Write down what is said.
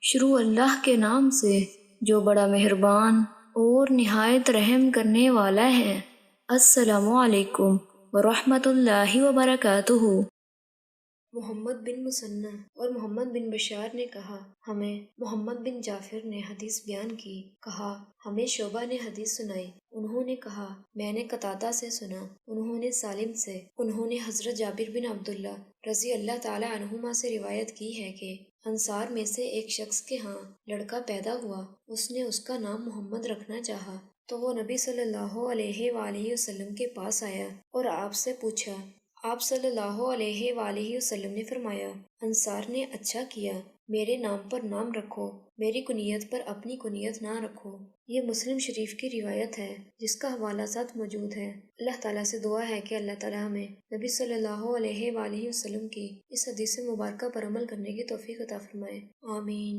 شروع اللہ کے نام سے جو بڑا مہربان اور نہایت رحم کرنے والا ہے۔ السلام علیکم ورحمۃ اللہ وبرکاتہ۔ محمد بن مثنى اور محمد بن بشار نے کہا، ہمیں محمد بن جعفر نے حدیث بیان کی، کہا ہمیں شعبہ نے حدیث سنائی، انہوں نے کہا میں نے قتادہ سے سنا، انہوں نے سالم سے، انہوں نے حضرت جابر بن عبداللہ رضی اللہ تعالی عنہما سے روایت کی ہے کہ انصار میں سے ایک شخص کے ہاں لڑکا پیدا ہوا، اس نے اس کا نام محمد رکھنا چاہا تو وہ نبی صلی اللہ علیہ وآلہ وسلم کے پاس آیا اور آپ سے پوچھا۔ آپ صلی اللہ علیہ وآلہ وسلم نے فرمایا، انصار نے اچھا کیا، میرے نام پر نام رکھو، میری کنیت پر اپنی کنیت نہ رکھو۔ یہ مسلم شریف کی روایت ہے جس کا حوالہ ساتھ موجود ہے۔ اللہ تعالیٰ سے دعا ہے کہ اللہ تعالیٰ ہمیں نبی صلی اللہ علیہ وآلہ وسلم کی اس حدیث مبارکہ پر عمل کرنے کی توفیق عطا فرمائے، آمین۔